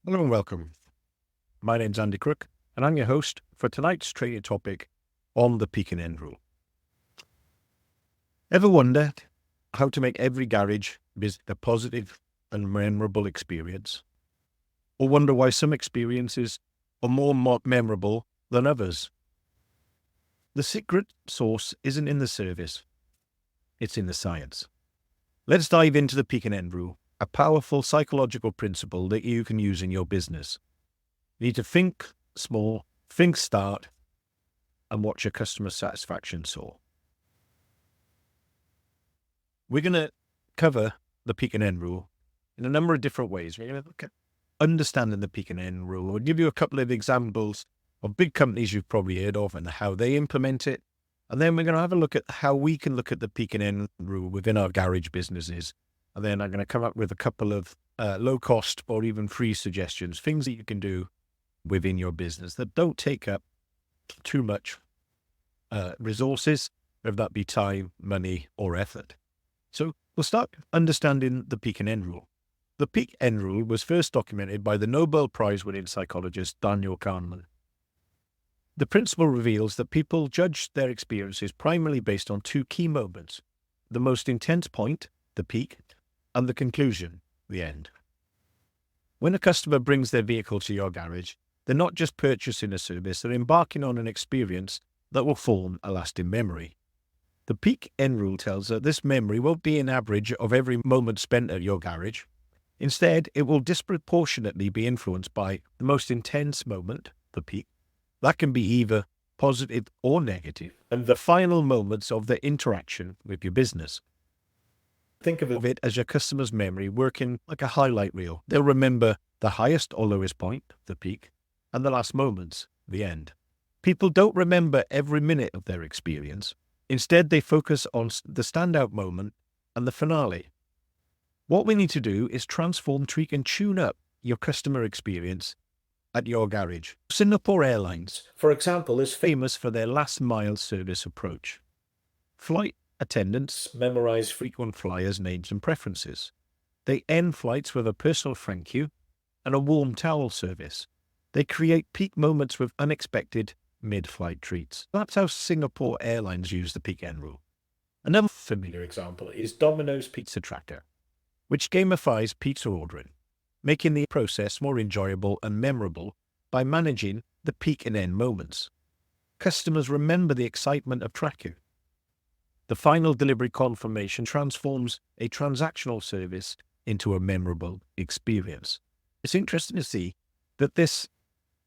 Hello and welcome. My name's Andy Crook, and I'm your host for tonight's training topic on the peak and end rule. Ever wondered how to make every garage visit a positive and memorable experience? Or wonder why some experiences are more memorable than others? The secret sauce isn't in the service, it's in the science. Let's dive into the peak and end rule, a powerful psychological principle that you can use in your business. You need to think small, think start, and watch your customer satisfaction soar. We're going to cover the peak and end rule in a number of different ways. We're going to look at understanding the peak and end rule. We'll give you a couple of examples of big companies you've probably heard of and how they implement it. And then we're going to have a look at how we can look at the peak and end rule within our garage businesses. And then I'm going to come up with a couple of low cost or even free suggestions, things that you can do within your business that don't take up too much resources, whether that be time, money, or effort. So we'll start understanding the peak and end rule. The peak end rule was first documented by the Nobel Prize-winning psychologist Daniel Kahneman. The principle reveals that people judge their experiences primarily based on two key moments: the most intense point, the peak, and the conclusion, the end. When a customer brings their vehicle to your garage, they're not just purchasing a service, they're embarking on an experience that will form a lasting memory. The peak end rule tells us this memory won't be an average of every moment spent at your garage. Instead, it will disproportionately be influenced by the most intense moment, the peak. That can be either positive or negative, and the final moments of the interaction with your business. Think of it as your customer's memory working like a highlight reel. They'll remember the highest or lowest point, the peak, and the last moments, the end. People don't remember every minute of their experience. Instead, they focus on the standout moment and the finale. What we need to do is transform, tweak, and tune up your customer experience at your garage. Singapore Airlines, for example, is famous for their last mile service approach. Flight attendants memorize frequent flyers' names and preferences. They end flights with a personal thank you and a warm towel service. They create peak moments with unexpected mid-flight treats. That's how Singapore Airlines use the peak end rule. Another familiar example is Domino's Pizza Tracker, which gamifies pizza ordering, making the process more enjoyable and memorable by managing the peak and end moments. Customers remember the excitement of tracking. The final delivery confirmation transforms a transactional service into a memorable experience. It's interesting to see that this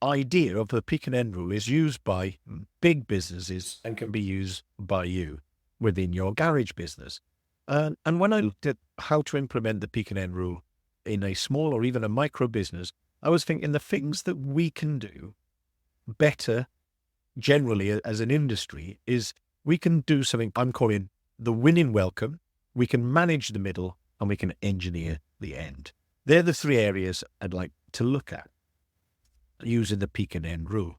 idea of the peak and end rule is used by big businesses and can be used by you within your garage business. And when I looked at how to implement the peak and end rule in a small or even a micro business, I was thinking the things that we can do better generally as an industry is we can do something I'm calling the winning welcome, we can manage the middle, and we can engineer the end. They're the three areas I'd like to look at using the peak and end rule.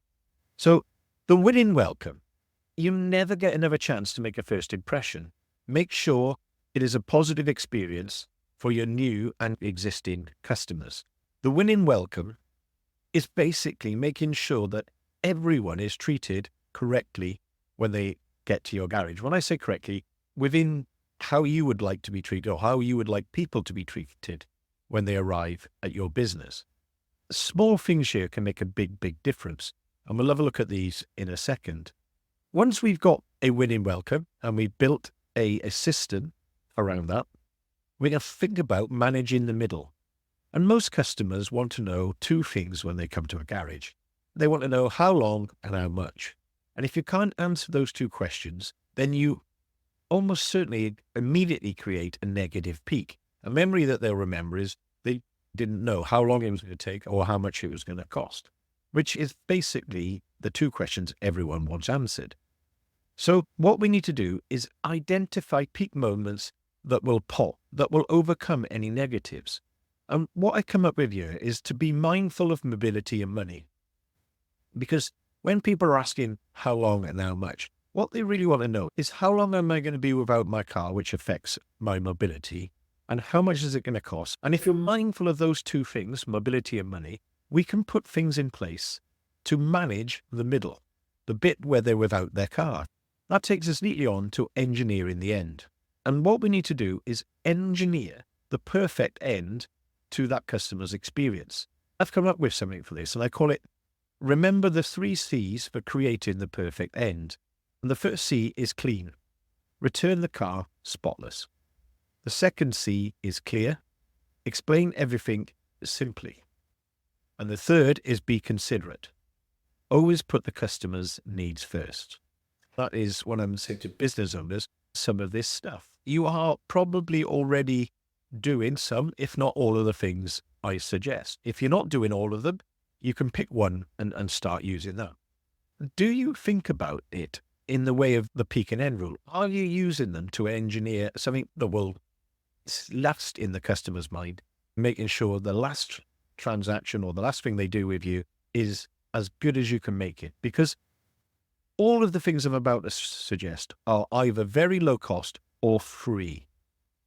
So the winning welcome, you never get another chance to make a first impression. Make sure it is a positive experience for your new and existing customers. The winning welcome is basically making sure that everyone is treated correctly when they get to your garage. When I say correctly, within how you would like to be treated or how you would like people to be treated when they arrive at your business. Small things here can make a big, big difference. And we'll have a look at these in a second. Once we've got a winning welcome and we've built a system around that, we're going to think about managing the middle. And most customers want to know two things when they come to a garage. They want to know how long and how much. And if you can't answer those two questions, then you almost certainly immediately create a negative peak. A memory that they'll remember is they didn't know how long it was going to take or how much it was going to cost, which is basically the two questions everyone wants answered. So what we need to do is identify peak moments that will pop, that will overcome any negatives. And what I come up with here is to be mindful of mobility and money. Because when people are asking how long and how much, what they really want to know is how long am I going to be without my car, which affects my mobility, and how much is it going to cost. And if you're mindful of those two things, mobility and money, we can put things in place to manage the middle, the bit where they're without their car. That takes us neatly on to engineering the end. And what we need to do is engineer the perfect end to that customer's experience. I've come up with something for this, and I call it, remember the 3 C's for creating the perfect end. And the first C is clean. Return the car spotless. The second C is clear. Explain everything simply. And the third is be considerate. Always put the customer's needs first. That is when I'm saying to business owners, some of this stuff. You are probably already doing some, if not all of the things I suggest. If you're not doing all of them, you can pick one and start using that. Do you think about it in the way of the peak and end rule? Are you using them to engineer something that will last in the customer's mind, making sure the last transaction or the last thing they do with you is as good as you can make it? Because all of the things I'm about to suggest are either very low cost or free.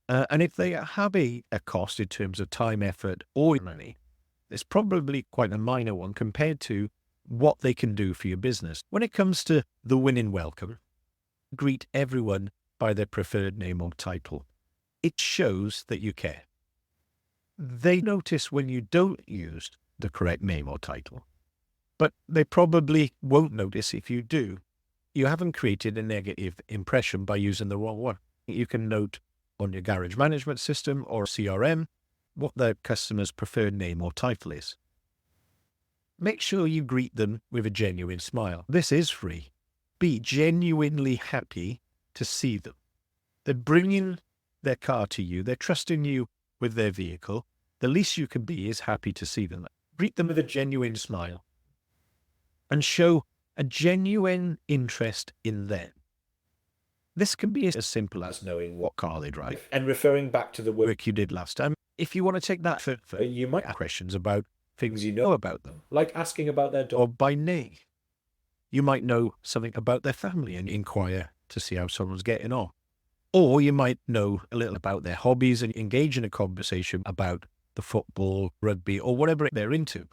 And if they have a cost in terms of time, effort, or money, it's probably quite a minor one compared to what they can do for your business. When it comes to the winning welcome, greet everyone by their preferred name or title. It shows that you care. They notice when you don't use the correct name or title, but they probably won't notice if you do. You haven't created a negative impression by using the wrong one. You can note on your garage management system or CRM what the customer's preferred name or title is. Make sure you greet them with a genuine smile. This is free. Be genuinely happy to see them. They're bringing their car to you. They're trusting you with their vehicle. The least you can be is happy to see them. Greet them with a genuine smile and show a genuine interest in them. This can be as simple as knowing what car they drive and referring back to the work you did last time. If you want to take that further, you might have questions about things you know about them, like asking about their dog by name. You might know something about their family and inquire to see how someone's getting on. Or you might know a little about their hobbies and engage in a conversation about the football, rugby, or whatever they're into.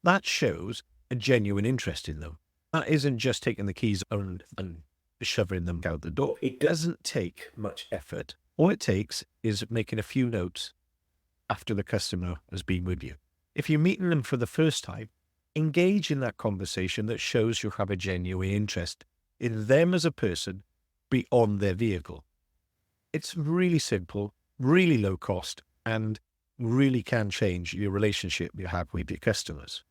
That shows a genuine interest in them. That isn't just taking the keys and shoving them out the door. It doesn't take much effort. All it takes is making a few notes after the customer has been with you. If you're meeting them for the first time, engage in that conversation that shows you have a genuine interest in them as a person beyond their vehicle. It's really simple, really low cost, and really can change your relationship you have with your customers.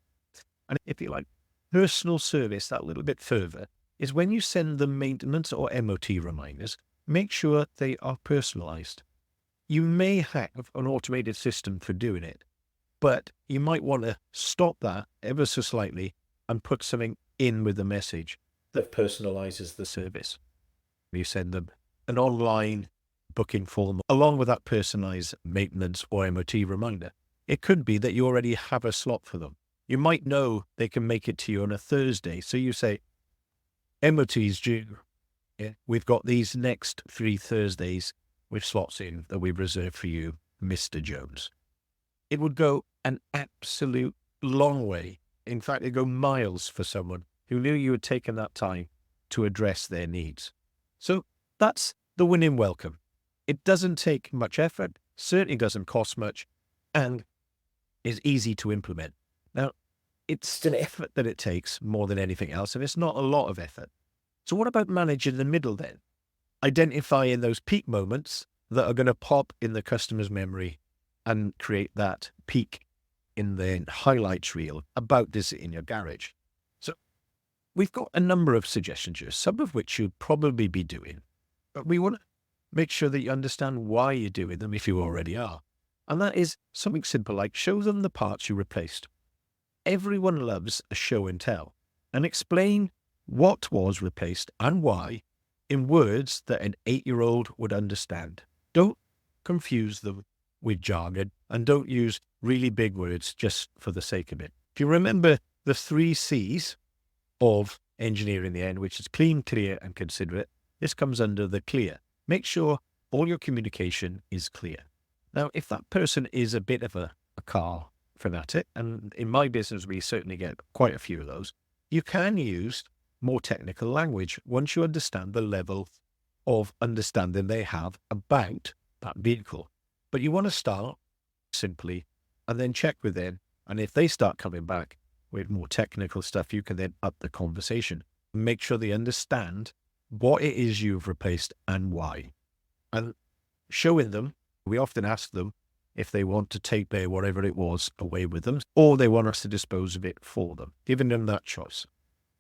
And if you like personal service that little bit further, is when you send them maintenance or MOT reminders, make sure they are personalized. You may have an automated system for doing it, but you might want to stop that ever so slightly and put something in with the message that personalizes the service. You send them an online booking form along with that personalized maintenance or MOT reminder. It could be that you already have a slot for them. You might know they can make it to you on a Thursday. So you say, MOT's due. Yeah, we've got these next 3 Thursdays with slots in that we've reserved for you, Mr. Jones. It would go an absolute long way. In fact, it'd go miles for someone who knew you had taken that time to address their needs. So that's the winning welcome. It doesn't take much effort, certainly doesn't cost much, and is easy to implement. Now, it's an effort that it takes more than anything else, and it's not a lot of effort. So what about managing the middle then? Identifying those peak moments that are going to pop in the customer's memory and create that peak in the highlights reel about visiting your garage. So we've got a number of suggestions here, some of which you'd probably be doing, but we want to make sure that you understand why you're doing them if you already are. And that is something simple like show them the parts you replaced. Everyone loves a show and tell, and explain what was replaced and why in words that an 8-year-old would understand. Don't confuse them with jargon, and don't use really big words just for the sake of it. If you remember the 3 C's of engineering the end, which is clean, clear, and considerate, this comes under the clear. Make sure all your communication is clear. Now, if that person is a bit of a car fanatic, and in my business, we certainly get quite a few of those, you can use more technical language once you understand the level of understanding they have about that vehicle. But you want to start simply and then check with them. And if they start coming back with more technical stuff, you can then up the conversation. Make sure they understand what it is you've replaced and why. And showing them, we often ask them if they want to take their whatever it was away with them, or they want us to dispose of it for them, giving them that choice.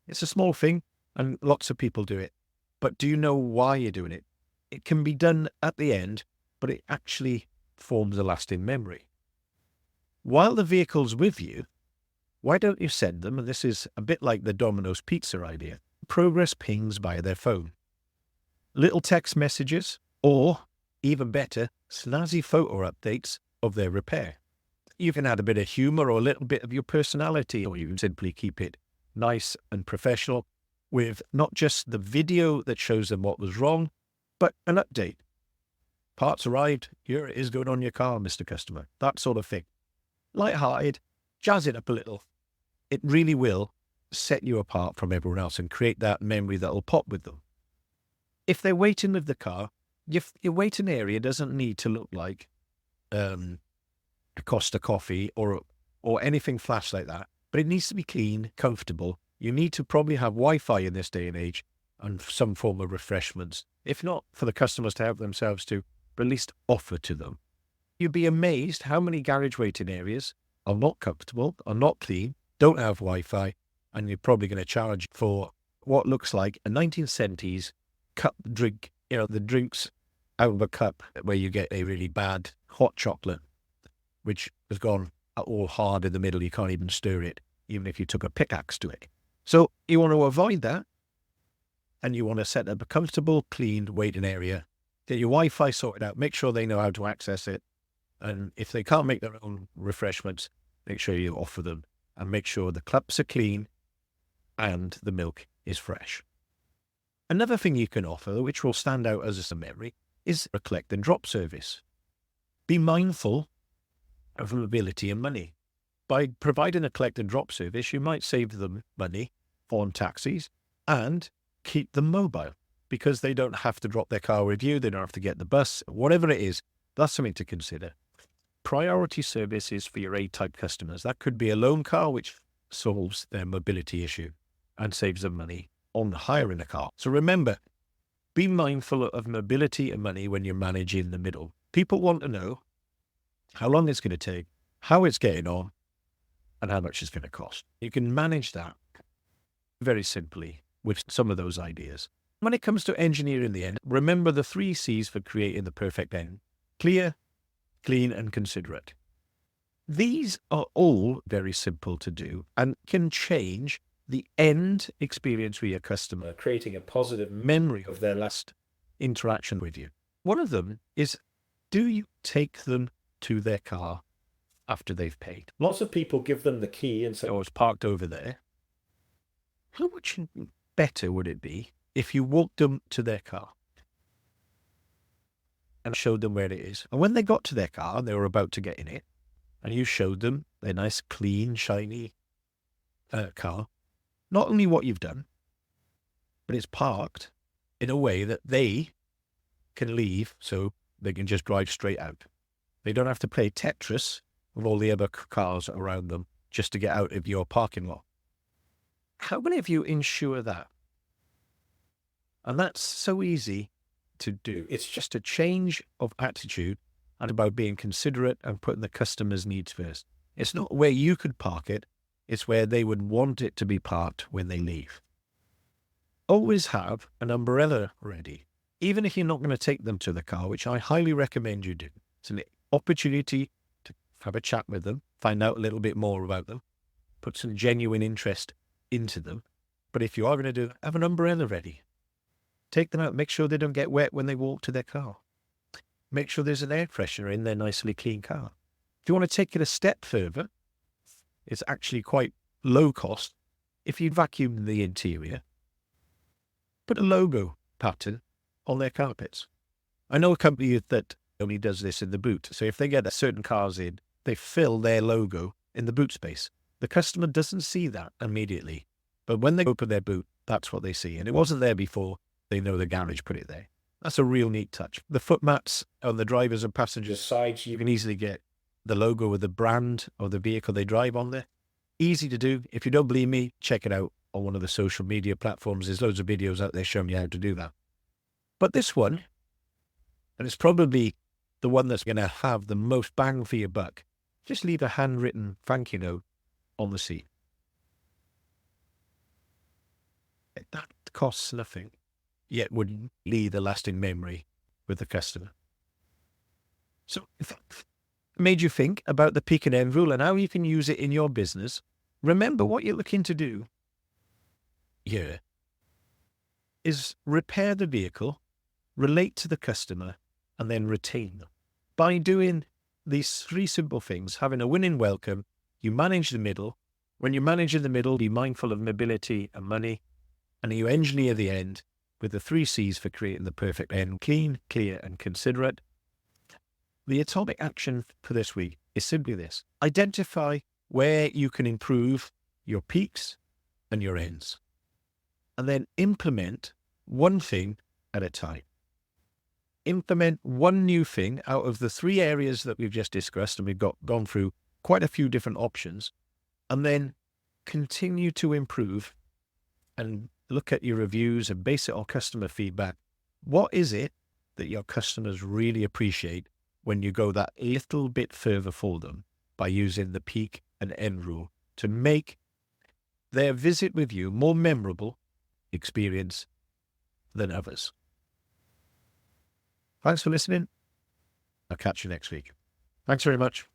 It's a small thing, and lots of people do it. But do you know why you're doing it? It can be done at the end, but it actually forms a lasting memory. While the vehicle's with you, why don't you send them, and this is a bit like the Domino's pizza idea, progress pings via their phone. Little text messages, or even better, snazzy photo updates of their repair. You can add a bit of humor or a little bit of your personality, or you can simply keep it nice and professional with not just the video that shows them what was wrong, but an update. Parts arrived, here it is going on your car, Mr. Customer. That sort of thing. Light-hearted, jazz it up a little. It really will set you apart from everyone else and create that memory that'll pop with them. If they're waiting with the car, your waiting area doesn't need to look like a Costa coffee or anything flash like that, but it needs to be clean, comfortable. You need to probably have Wi-Fi in this day and age and some form of refreshments, if not for the customers to help themselves to, but at least offer to them. You'd be amazed how many garage waiting areas are not comfortable, are not clean, don't have Wi-Fi, and you're probably going to charge for what looks like a 1970s cup drink, the drinks out of a cup where you get a really bad hot chocolate, which has gone all hard in the middle. You can't even stir it, even if you took a pickaxe to it. So you want to avoid that, and you want to set up a comfortable, cleaned waiting area, get your Wi-Fi sorted out, make sure they know how to access it, and if they can't make their own refreshments, make sure you offer them, and make sure the cups are clean and the milk is fresh. Another thing you can offer, which will stand out as a memory, is a collect and drop service. Be mindful of mobility and money. By providing a collect and drop service, you might save them money on taxis and keep them mobile because they don't have to drop their car with you. They don't have to get the bus, whatever it is. That's something to consider. Priority service is for your A-type customers. That could be a loan car, which solves their mobility issue and saves them money on hiring a car. So remember, be mindful of mobility and money when you're managing the middle. People want to know how long it's going to take, how it's getting on, and how much it's going to cost. You can manage that very simply with some of those ideas. When it comes to engineering the end, remember the 3 C's for creating the perfect end: clear, clean, and considerate. These are all very simple to do and can change the end experience with your customer, creating a positive memory of their last interaction with you. One of them is, do you take them to their car after they've paid? Lots of people give them the key and say, oh, it's parked over there. How much better would it be if you walked them to their car and showed them where it is? And when they got to their car and they were about to get in it, and you showed them their nice, clean, shiny car, not only what you've done, but it's parked in a way that they can leave so they can just drive straight out. They don't have to play Tetris with all the other cars around them just to get out of your parking lot. How many of you ensure that? And that's so easy to do. It's just a change of attitude and about being considerate and putting the customer's needs first. It's not where you could park it. It's where they would want it to be parked when they leave. Always have an umbrella ready, even if you're not going to take them to the car, which I highly recommend you do. It's an opportunity to have a chat with them, find out a little bit more about them, put some genuine interest into them. But if you are going to do it, have an umbrella ready. Take them out, make sure they don't get wet when they walk to their car. Make sure there's an air freshener in their nicely clean car. If you want to take it a step further, it's actually quite low cost. If you vacuum the interior, put a logo pattern on their carpets. I know a company that only does this in the boot. So if they get a certain cars in, they fill their logo in the boot space. The customer doesn't see that immediately, but when they open their boot, that's what they see. And it wasn't there before. They know the garage put it there. That's a real neat touch. The foot mats on the drivers and passengers' sides, you can easily get the logo of the brand of the vehicle they drive on there. Easy to do. If you don't believe me, check it out on one of the social media platforms. There's loads of videos out there showing you how to do that. But this one, and it's probably the one that's going to have the most bang for your buck, just leave a handwritten thank you note on the seat. That costs nothing, yet would leave a lasting memory with the customer. So if that made you think about the peak and end rule and how you can use it in your business, remember what you're looking to do here is repair the vehicle, relate to the customer, and then retain them. By doing these three simple things, having a winning welcome, you manage the middle. When you manage in the middle, be mindful of mobility and money, and you engineer the end with the 3 C's for creating the perfect end: clean, clear, and considerate. The atomic action for this week is simply this: identify where you can improve your peaks and your ends, and then implement one thing at a time. Implement one new thing out of the 3 areas that we've just discussed, and we've gone through quite a few different options, and then continue to improve and look at your reviews and base it on customer feedback. What is it that your customers really appreciate when you go that little bit further for them by using the peak and end rule to make their visit with you more memorable experience than others? Thanks for listening. I'll catch you next week. Thanks very much.